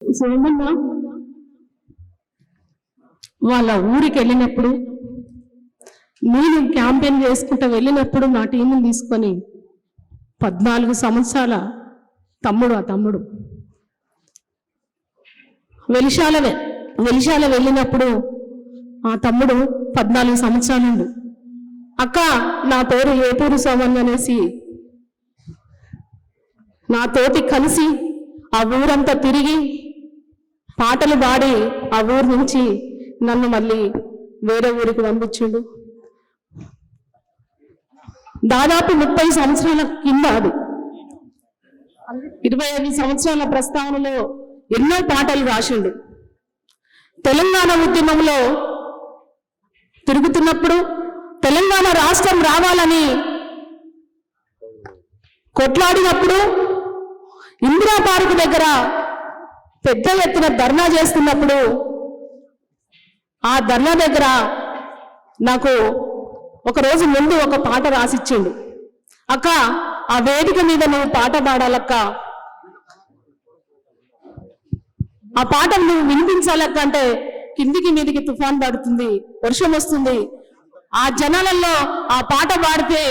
సోమన్న వాళ్ళ ఊరికి వెళ్ళినప్పుడు, నేను క్యాంపెయిన్ చేసుకుంటూ వెళ్ళినప్పుడు నా టీంని తీసుకొని 14 సంవత్సరాల తమ్ముడు, ఆ తమ్ముడు వెలిశాల వెళ్ళినప్పుడు ఆ తమ్ముడు 14 సంవత్సరాలు. అక్క నా పేరు ఏపూరు సోమన్న అనేసి నాతోటి కలిసి ఆ ఊరంతా తిరిగి పాటలు పాడి ఆ ఊరు నుంచి నన్ను మళ్ళీ వేరే ఊరికి పంపించిండు. దాదాపు 30 సంవత్సరాల కింద, అది 25 సంవత్సరాల ప్రస్తావనలో ఎన్నో పాటలు రాసిండు. తెలంగాణ ఉద్యమంలో తిరుగుతున్నప్పుడు తెలంగాణ రాష్ట్రం రావాలని కొట్లాడినప్పుడు ఇందిరా పార్క్ దగ్గర పెద్ద ఎత్తున ధర్నా చేస్తున్నప్పుడు ఆ ధర్నా దగ్గర నాకు ఒక రోజు ముందు ఒక పాట రాసిచ్చిండు. అక్క ఆ వేదిక మీద నువ్వు పాట పాడాలక్క, ఆ పాట నువ్వు వినిపించాలక్క అంటే కిందికి మీదికి తుఫాన్ పడుతుంది, వర్షం వస్తుంది. ఆ జనాలలో ఆ పాట పాడితే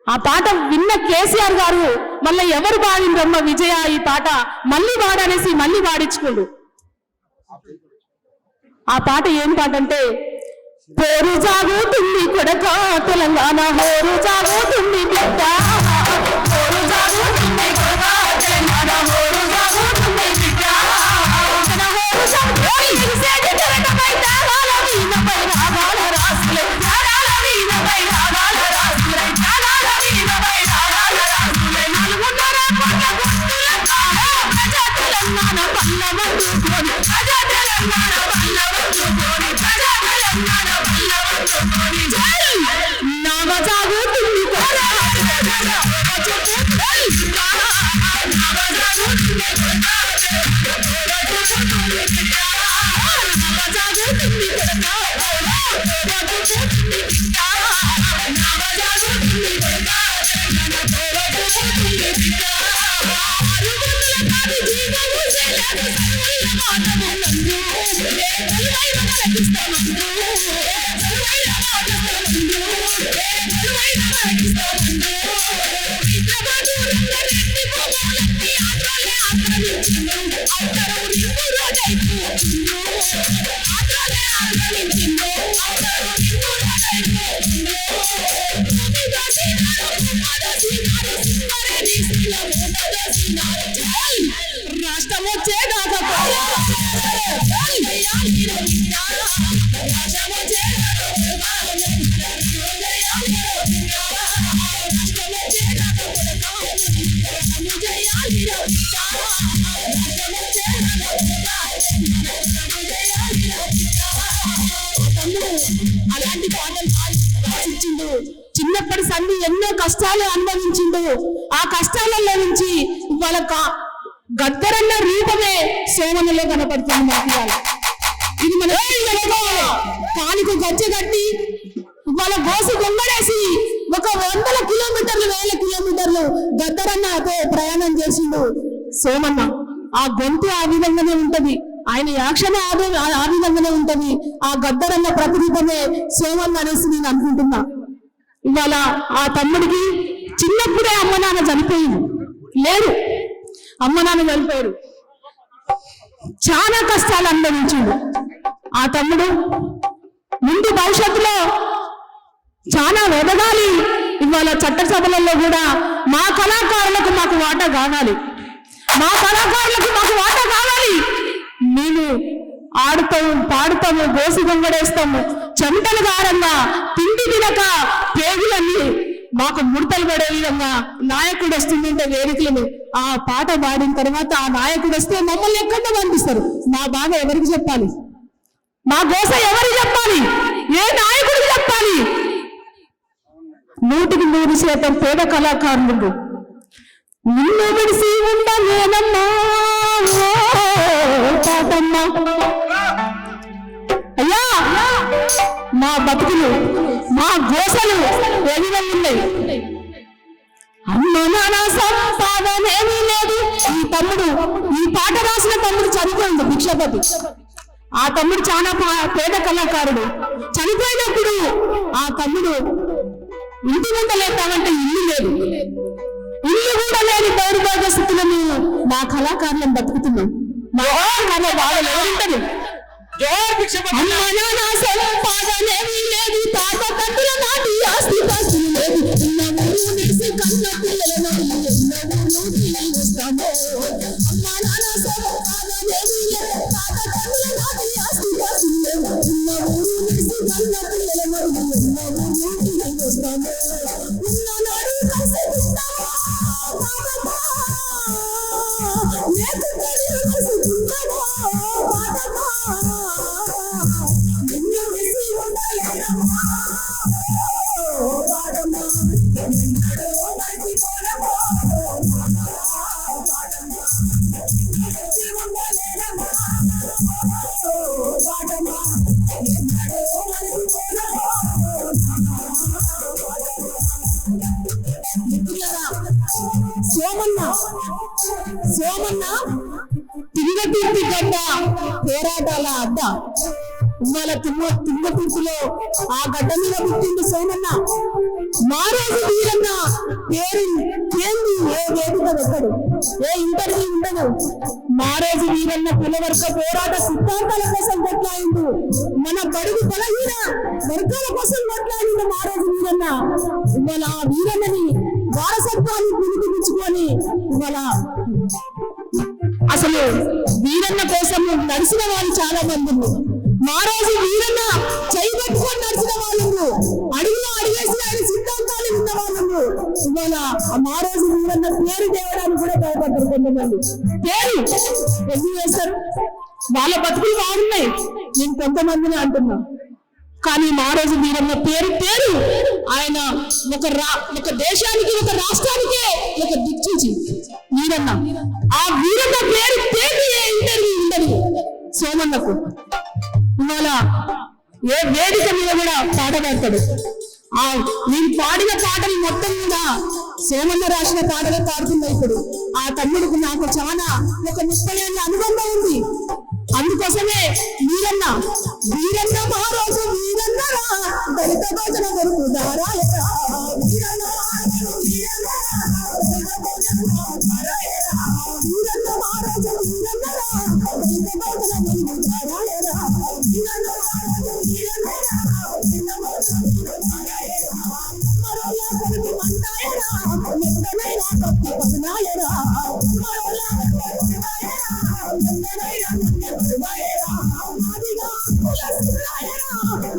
ఆ పాట విన్న కేసీఆర్ గారు మళ్ళీ ఎవరు పాడిండ్రమ్మ విజయ ఈ పాట మళ్ళీ పాడనేసి మళ్ళీ పాడించుకోండు. ఆ పాట ఏం పాట అంటే, పోరు జాగుతుంది కొడక తెలంగాణ హోరు జాగుతుంది బిడ్డ, పోరు జాగుతుంది కొడక తెలంగాణ హోరు జాగుతుంది బిడ్డ, జన హోరు జాగుతుంది విరిసేది తెరటపై తాళాల వీణపై రాగాల రాసులై, తాళాల వీణపై రాగాల రాసులై, తాళాల వీణపై రాగాల రాసులై, 4.5 కోట్ల గుర్తుల ప్రజా తెలంగాణ పల్లవందుకొని, ప్రజా తెలంగాణ పల్లవందుకొని, ప్రజా తెలంగాణ పల్లవందుకొని, జై నామ జాగుతుంది కొడక రాష్ట్రం వచ్చేదాకా అలాంటి పాటలు రాసిచ్చిండు. చిన్నప్పటి సంధి ఎన్నో కష్టాలు అనుభవించిండు. ఆ కష్టాలలో నుంచి వాళ్ళ గద్దరన్న రూపమే సోమన్నలో కనపడుతుంది మనకి. ఇది మన కాలికి గజ్జె కట్టి వాళ్ళ గోసు గొంగడేసి 100 కిలోమీటర్లు 1000 కిలోమీటర్లు గద్దరన్నతో ప్రయాణం చేసిండు సోమన్న. ఆ గొంతు ఆ విధంగానే ఉంటది, ఆయన యాక్షన్ ఆ విధంగానే ఉంటది. ఆ గద్దరన్న ప్రతిరూపమే సోమన్న అనేసి నేను అనుకుంటున్నా. ఇవాళ ఆ తమ్ముడికి చిన్నప్పుడే అమ్మ నాన్న చనిపోయింది, లేరు, అమ్మ నాన్న చనిపోయారు, చాలా కష్టాలు అనుభవించిండు. ఆ తమ్ముడు ముందు భవిష్యత్తులో చాలా ఎదగాలి. ఇవాళ చట్టసభలలో కూడా మా కళాకారులకు మాకు వాటా కావాలి, మా కళాకారులకు మాకు వాటా కావాలి. మేము ఆడుతాము, పాడుతాము, గోసి గొంగడేస్తాము, చెమటలు గారంగా తిండి తినక పేగులన్నీ మాకు ముడతలు పడే విధంగా నాయకుడు వస్తుందంటే వేదికలను ఆ పాట పాడిన తర్వాత ఆ నాయకుడు వస్తే మమ్మల్ని ఎక్కడ పంపిస్తారు? మా బాధ ఎవరికి చెప్పాలి? మా గోస ఎవరికి చెప్పాలి? ఏ నాయకుడికి చెప్పాలి? 100% పేద కళాకారులు నిన్ను విడిసి ఉండలేనమ్మా పాటమ్మా. అయ్యా మా బతుకులు, మా గోసలు ఏ విధంగా ఉన్నాయి? అమ్మ నాన్న సంపాదనేమీ లేదు. ఈ పాట రాసిన తమ్ముడు చనిపోయింది, భిక్షపతి. ఆ తమ్ముడు చాలా పేద కళాకారుడు. చనిపోయినప్పుడు ఆ తమ్ముడు ఇంటి ముందు లేపామంటే ఇల్లు లేదు, ఇల్లు కూడా లేని దౌర్భాగ్య స్థితులను మా కళాకారులను బతుకుతున్నాం. మా వాళ్ళు ఎవరుంటారు? సంపాదనేమీ లేదు, తాత తండ్రుల నాటి ఆస్తి పాస్తులు లేదు. కన్న పిల్లలను వస్తాము. అమ్మ నాన్న సంపాదనేమీ లేదు, తాత తండ్రుల నాటి ఆస్తి పాస్తులు లేదు. ఉన్న ఊరు నిలిసి కన్న పిల్లలను వస్తాము. ఉన్న నాడు కలిసి ఉంటాము. సోమన్న తింగతుర్తి గడ్డ పోరాటాల అడ్డ. ఇవాళ తింగతుర్తిలో ఆ గడ్డ మీద పుట్టింది సోమన్న. మారోజు వీరన్న పేరు ఏంది? ఏ వేదిక పెట్టడు, ఏ ఇంటర్వ్యూ ఉండదు. మారోజు వీరన్న కులవర్గ పోరాట సిద్ధాంతాల కోసం కొట్లాడిండు. మన బడుగు బలహీన వర్గాల కోసం కొట్లాడిండు మారోజు వీరన్న. ఇవాళ ఆ వీరన్నని వారసత్వాన్ని పిలిపించుకొని ఇవాళ అసలు వీరన్న కోసం నడిచిన వాళ్ళు చాలా మంది. మారోజు వీరన్న చేయబట్టుకొని నడిచిన వాళ్ళు, అడుగులో అడిగేసిన ఆయన సిద్ధాంతాలు ఉన్న వాళ్ళు. ఇవాళ మారోజు వీరన్న పేరు తేవడానికి కూడా భయపడ్డారు కొంతమంది. పేరు ఎందుకు వేస్తారు? వాళ్ళ బతుకులు బాగున్నాయి, నేను కొంతమందిని అంటున్నా. కానీ మారోజు వీరన్న పేరు ఆయన ఒక దేశానికి, ఒక రాష్ట్రానికే ఒక దిక్సూచి వీరన్న. ఆ వీరన్న పేరు ఇంటర్వ్యూ ఉండదు సోమన్నకు. ఇవాళ ఏ వేదిక మీద కూడా పాట పాడతాడు. నేను పాడిన పాటలు మొత్తం కూడా సోమన్న రాసిన పాటలు పాడుతున్నాయి. ఇప్పుడు ఆ తమ్ముడికి నాకు చాలా ఒక 30 ఏళ్ళ అనుబంధం ఉంది. అందుకోసమే వీరన్న మహారాజు వీరన్న దళిత భోజన కొరకు దారాయరా. వీరన్న మహారాజు వీరన్న దళిత భోజన కొరకు దారాయరా. వీరన్న మహారాజు వీరన్న దళిత భోజన కొరకు దారాయరా. వీరన్న మహారాజు వీరన్న దళిత భోజన కొరకు దారాయరా. మరోలా కొరకు మంటాయరా, మెత్తనైన కొత్త పదనాయరా. మరోలా కొరకు మంటాయరా, మెత్తనైన కొత్త పదనాయరా. మాదిగా కులసురాయరా,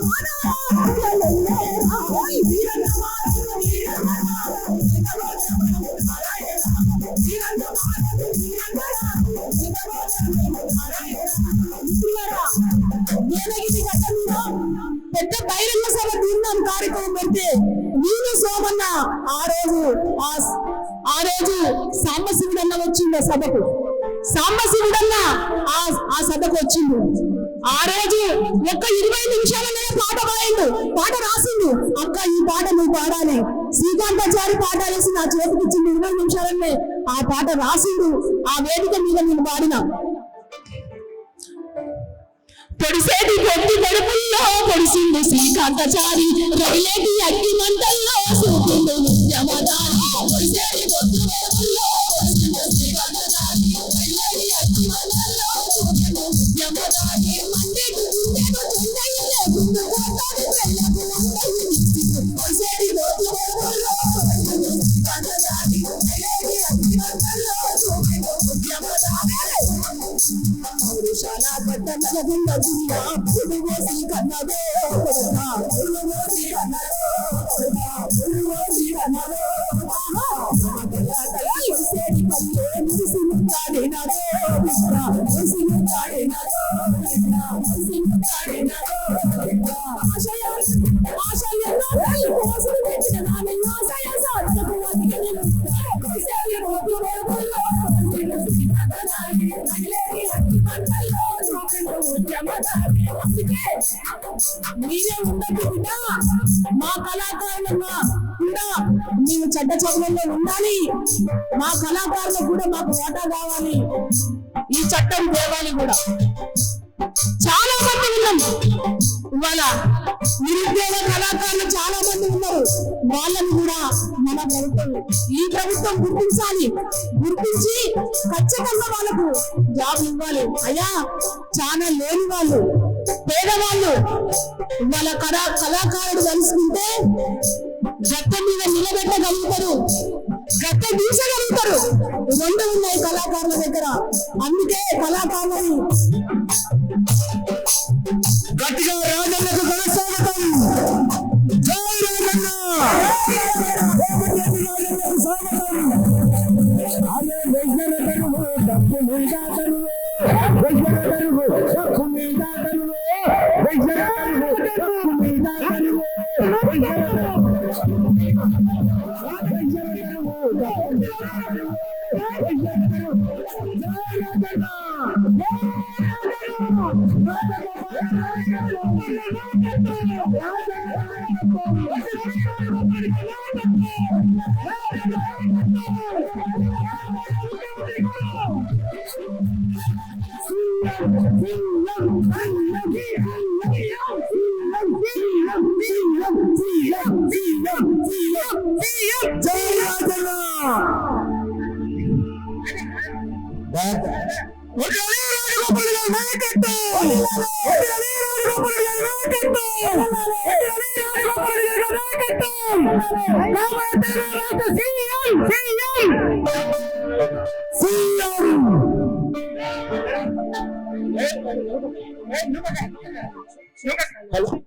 మానవా కులలయ్యరా. వీరన్న మహారాజు వీరన్న దళిత భోజన కొరకు దారాయరా. వీరన్న మహారాజు వీరన్న దళిత భోజన కొరకు దారాయరా. దేవగిరి గడ్డ మీద పెద్ద బహిరంగ సభ తీర్మానం కార్యక్రమం పెడితే నేను సోమన్న ఆ రోజు సాంబశివుడన్న వచ్చిండు సభకు. సాంబశివుడన్న ఆ సభకు వచ్చిండు. ఆ రోజు ఒక్క 20 నిమిషాలనే పాట రాసిండు. అక్క ఈ పాట నువ్వు పాడాలి. శ్రీకాంతాచారి పాట వేసి నా చేతికి ఇచ్చిండు. 20 నిమిషాలనే ఆ పాట రాసిండు. ఆ వేదిక మీద నేను పాడిన. పొడిసేటి పొట్టి గడుపుల్లో పొడిసిండు శ్రీకాంతాచారి, రవిలేటి అగ్గి మంటల్లో సూపిండు నిత్యమదారి. పొడిసేటి పొట్టి గడుపుల్లో పొడిసిండు శ్రీకాంతాచారి, రవిలేటి అగ్గి మంటల్లో సూపిండు నిత్యమదారి. మండేటి గుండెకు తుండయిలే గుండు కోటాది పెళ్ళకు వండయి నిత్తిండు. పొడిసేటి పొట్టి గడుపుల్లో పొడిసిండు శ్రీకాంతాచారి, రవిలేటి అగ్గి మంటల్లో సూపిండు నిత్యమదారి. పౌరుషాల గడ్డ నలగుండ జిల్లా పులుగోసి కన్నదో కొడతా, పులుగోసి కన్నదో కొడతా, పులుగోసి కన్నదో. సేడి పల్లె మురిసిముట్టాడినదో కృష్ణ, మురిసిముట్టాడినదో కృష్ణ, మురిసిముట్టాడినదో కృష్ణ. ఆశయన్న కోసం తెచ్చిన దాని ఆశయ సాధనకు అతికి సేవి పోతు వెలుగుల్లో శ్రీకాంతాచారి, రవిలేటి అగ్గి మంటల్లో సూపిండు నిత్యమదారి. అందుకే మీరే ఉండదు బిడ్డ, మా కళాకారులుగా కూడా మేము చెడ్డ చదువుల్లో ఉండాలి, మా కళాకారులకు కూడా మాకు వాటా కావాలి, ఈ చట్టం తేవాలి కూడా. చాలా మంది ఉన్నాం ఇవాళ, నిరుద్యోగ కళాకారులు చాలా మంది ఉన్నారు, వాళ్ళని కూడా మన ప్రభుత్వం, ఈ ప్రభుత్వం గుర్తించాలి, గుర్తించి ఖచ్చితంగా వాళ్ళకు జాబ్ ఇవ్వాలి. అయ్యా చాలా లేని వాళ్ళు, పేదవాళ్ళు వాళ్ళ కళాకారుడు తెలుసుకుంటే గట్ట మీద నిలబెట్టగలుగుతారు, గట్ట తీర్చగలుగుతారు. రెండు ఉన్నాయి కళాకారుల దగ్గర. అందుకే కళాకారులని గట్టిగా రాజన్నకు కొనసాగుతాం. జై రాజన్న, రాజన్నకు స్వాగతం. అదే వెయ్యల తరువు డబ్బు మీద తరువు, వెయ్యల తరువు డబ్బు మీద తరువు, వెయ్యల తరువు డబ్బు మీద తరువు, వెయ్యల తరువు డబ్బు మీద తరువు. Hello.